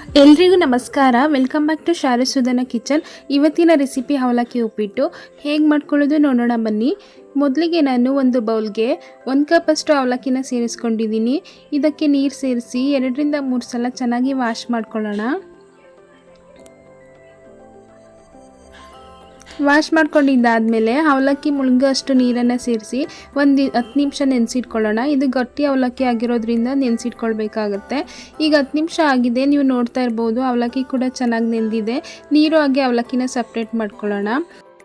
ಎಲ್ರಿಗೂ ನಮಸ್ಕಾರ. Welcome back to Sharasudhana kitchen. ಇವತ್ತಿನ ರೆಸಿಪಿ ಅವಲಕ್ಕಿ ಉಪ್ಪಿಟ್ಟು ಹೇಗೆ ಮಾಡ್ಕೊಳ್ಳೋದು ನೋಡೋಣ ಬನ್ನಿ. ಮೊದಲಿಗೆ ನಾನು ಒಂದು ಬೌಲ್ಗೆ 1 ಕಪ್ ಅಷ್ಟು ಅವಲಕ್ಕಿನ ಸೇರಿಸ್ಕೊಂಡಿದ್ದೀನಿ. ಇದಕ್ಕೆ ನೀರು ಸೇರಿಸಿ 2 ರಿಂದ 3 ಸಲ ಚೆನ್ನಾಗಿ ವಾಶ್ ಮಾಡ್ಕೊಳ್ಳೋಣ. ವಾಶ್ ಮಾಡ್ಕೊಂಡಿದ್ದಾದಮೇಲೆ ಅವಲಕ್ಕಿ ಮುಳುಗೋ ಅಷ್ಟು ನೀರನ್ನು ಸೇರಿಸಿ ಒಂದು 10 ನಿಮಿಷ ನೆನೆಸಿಟ್ಕೊಳ್ಳೋಣ. ಇದು ಗಟ್ಟಿ ಅವಲಕ್ಕಿ ಆಗಿರೋದ್ರಿಂದ ನೆನೆಸಿಟ್ಕೊಳ್ಬೇಕಾಗತ್ತೆ. ಈಗ 10 ನಿಮಿಷ ಆಗಿದೆ, ನೀವು ನೋಡ್ತಾ ಇರ್ಬೋದು ಅವಲಕ್ಕಿ ಕೂಡ ಚೆನ್ನಾಗಿ ನೆಂದಿದೆ. ನೀರು ಹಾಗೆ ಅವಲಕ್ಕಿನ ಸಪ್ರೇಟ್ ಮಾಡ್ಕೊಳ್ಳೋಣ.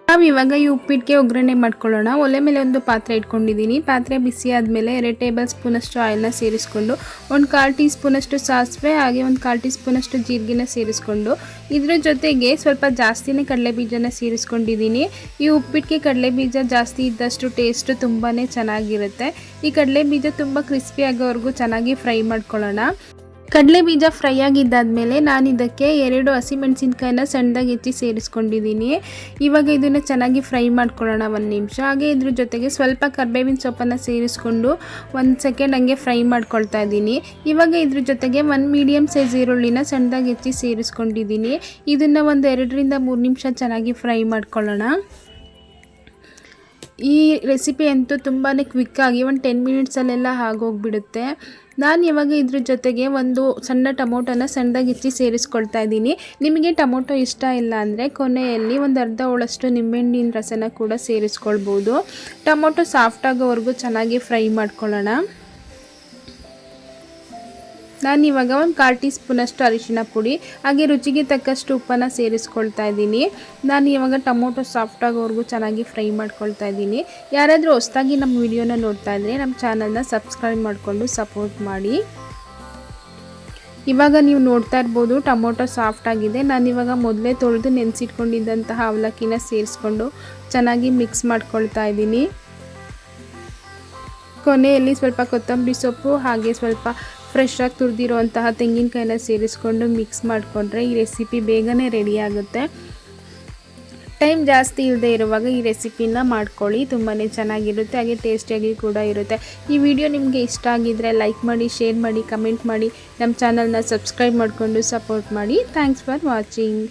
ನಾವು ಇವಾಗ ಈ ಉಪ್ಪಿಟ್ಟಿಗೆ ಒಗ್ಗರಣೆ ಮಾಡ್ಕೊಳ್ಳೋಣ. ಒಲೆ ಮೇಲೆ ಒಂದು ಪಾತ್ರೆ ಇಟ್ಕೊಂಡಿದ್ದೀನಿ. ಪಾತ್ರೆ ಬಿಸಿ ಆದಮೇಲೆ 2 ಟೇಬಲ್ ಸ್ಪೂನಷ್ಟು ಆಯಿಲ್ನ ಸೇರಿಸ್ಕೊಂಡು 1/4 ಟೀ ಸ್ಪೂನಷ್ಟು ಸಾಸಿವೆ ಹಾಗೆ 1/4 ಟೀ ಸ್ಪೂನಷ್ಟು ಜೀರಿಗೆನ ಸೇರಿಸ್ಕೊಂಡು ಇದ್ರ ಜೊತೆಗೆ ಸ್ವಲ್ಪ ಜಾಸ್ತಿನೇ ಕಡಲೆಬೀಜನ ಸೇರಿಸ್ಕೊಂಡಿದ್ದೀನಿ. ಈ ಉಪ್ಪಿಟ್ಟಿಗೆ ಕಡಲೆಬೀಜ ಜಾಸ್ತಿ ಇದ್ದಷ್ಟು ಟೇಸ್ಟ್ ತುಂಬಾ ಚೆನ್ನಾಗಿರುತ್ತೆ. ಈ ಕಡಲೆಬೀಜ ತುಂಬ ಕ್ರಿಸ್ಪಿ ಆಗೋವರೆಗೂ ಚೆನ್ನಾಗಿ ಫ್ರೈ ಮಾಡ್ಕೊಳ್ಳೋಣ. ಕಡಲೆ ಬೀಜ ಫ್ರೈ ಆಗಿದ್ದಾದಮೇಲೆ ನಾನು ಇದಕ್ಕೆ 2 ಹಸಿಮೆಣಸಿನ್ಕಾಯಿನ ಸಣ್ಣದಾಗಿ ಹೆಚ್ಚಿ ಸೇರಿಸ್ಕೊಂಡಿದ್ದೀನಿ. ಇವಾಗ ಇದನ್ನು ಚೆನ್ನಾಗಿ ಫ್ರೈ ಮಾಡ್ಕೊಳ್ಳೋಣ 1 ನಿಮಿಷ. ಹಾಗೆ ಇದ್ರ ಜೊತೆಗೆ ಸ್ವಲ್ಪ ಕರಿಬೇವಿನ ಸೊಪ್ಪನ್ನು ಸೇರಿಸ್ಕೊಂಡು 1 ಸೆಕೆಂಡ್ ಹಂಗೆ ಫ್ರೈ ಮಾಡ್ಕೊಳ್ತಾ ಇದ್ದೀನಿ. ಇವಾಗ ಇದ್ರ ಜೊತೆಗೆ 1 ಮೀಡಿಯಮ್ ಸೈಜ್ ಈರುಳ್ಳಿನ ಸಣ್ಣದಾಗಿ ಹೆಚ್ಚಿ ಸೇರಿಸ್ಕೊಂಡಿದ್ದೀನಿ. ಇದನ್ನು ಒಂದು 2 ರಿಂದ 3 ನಿಮಿಷ ಚೆನ್ನಾಗಿ ಫ್ರೈ ಮಾಡ್ಕೊಳ್ಳೋಣ. ಈ ರೆಸಿಪಿ ಅಂತೂ ತುಂಬಾ ಕ್ವಿಕ್ಕಾಗಿ ಒಂದು 10 ಮಿನಿಟ್ಸಲ್ಲೆಲ್ಲ ಆಗೋಗ್ಬಿಡುತ್ತೆ. ನಾನು ಇವಾಗ ಇದ್ರ ಜೊತೆಗೆ ಒಂದು ಸಣ್ಣ ಟೊಮೊಟೊನ ಸಣ್ಣದಾಗಿ ಹೆಚ್ಚಿ ಸೇರಿಸ್ಕೊಳ್ತಾ ಇದ್ದೀನಿ. ನಿಮಗೆ ಟೊಮೊಟೊ ಇಷ್ಟ ಇಲ್ಲ ಅಂದರೆ ಕೊನೆಯಲ್ಲಿ ಒಂದು ಅರ್ಧ ಹೋಳಷ್ಟು ನಿಂಬೆಹಣ್ಣಿನ ರಸನ ಕೂಡ ಸೇರಿಸ್ಕೊಳ್ಬೋದು. ಟೊಮೊಟೊ ಸಾಫ್ಟ್ ಆಗೋವರೆಗೂ ಚೆನ್ನಾಗಿ ಫ್ರೈ ಮಾಡ್ಕೊಳ್ಳೋಣ. ನಾನಿವಾಗ 1/4 ಟೀ ಸ್ಪೂನಷ್ಟು ಅರಿಶಿನ ಪುಡಿ ಹಾಗೆ ರುಚಿಗೆ ತಕ್ಕಷ್ಟು ಉಪ್ಪನ್ನು ಸೇರಿಸ್ಕೊಳ್ತಾ ಇದ್ದೀನಿ. ನಾನು ಇವಾಗ ಟೊಮೊಟೊ ಸಾಫ್ಟ್ ಆಗೋವರೆಗೂ ಚೆನ್ನಾಗಿ ಫ್ರೈ ಮಾಡ್ಕೊಳ್ತಾ ಇದ್ದೀನಿ. ಯಾರಾದರೂ ಹೊಸದಾಗಿ ನಮ್ಮ ವಿಡಿಯೋನ ನೋಡ್ತಾ ಇದ್ದರೆ ನಮ್ಮ ಚಾನಲ್ನ ಸಬ್ಸ್ಕ್ರೈಬ್ ಮಾಡಿಕೊಂಡು ಸಪೋರ್ಟ್ ಮಾಡಿ. ಇವಾಗ ನೀವು ನೋಡ್ತಾ ಇರ್ಬೋದು ಟೊಮೊಟೊ ಸಾಫ್ಟ್ ಆಗಿದೆ. ನಾನಿವಾಗ ಮೊದಲೇ ತೊಳೆದು ನೆನೆಸಿಟ್ಕೊಂಡಿದ್ದಂತಹ ಅವಲಕ್ಕಿನ ಸೇರಿಸ್ಕೊಂಡು ಚೆನ್ನಾಗಿ ಮಿಕ್ಸ್ ಮಾಡ್ಕೊಳ್ತಾ ಇದ್ದೀನಿ. ಕೊನೆಯಲ್ಲಿ ಸ್ವಲ್ಪ ಕೊತ್ತಂಬರಿ ಸೊಪ್ಪು ಹಾಗೆ ಸ್ವಲ್ಪ ಫ್ರೆಶ್ ಆಗಿ ತುರಿದಿರುವಂತಹ ತೆಂಗಿನಕಾಯಿನ ಸೇರಿಸ್ಕೊಂಡು ಮಿಕ್ಸ್ ಮಾಡಿಕೊಂಡ್ರೆ ಈ ರೆಸಿಪಿ ಬೇಗನೆ ರೆಡಿ ಆಗುತ್ತೆ. ಟೈಮ್ ಜಾಸ್ತಿ ಇಲ್ಲದೆ ಇರುವಾಗ ಈ ರೆಸಿಪಿನ ಮಾಡ್ಕೊಳ್ಳಿ, ತುಂಬಾ ಚೆನ್ನಾಗಿರುತ್ತೆ ಹಾಗೆ ಟೇಸ್ಟಿಯಾಗಿ ಕೂಡ ಇರುತ್ತೆ. ಈ ವಿಡಿಯೋ ನಿಮಗೆ ಇಷ್ಟ ಆಗಿದ್ದರೆ ಲೈಕ್ ಮಾಡಿ, ಶೇರ್ ಮಾಡಿ, ಕಮೆಂಟ್ ಮಾಡಿ, ನಮ್ಮ ಚಾನಲ್ನ ಸಬ್ಸ್ಕ್ರೈಬ್ ಮಾಡಿಕೊಂಡು ಸಪೋರ್ಟ್ ಮಾಡಿ. Thanks for watching.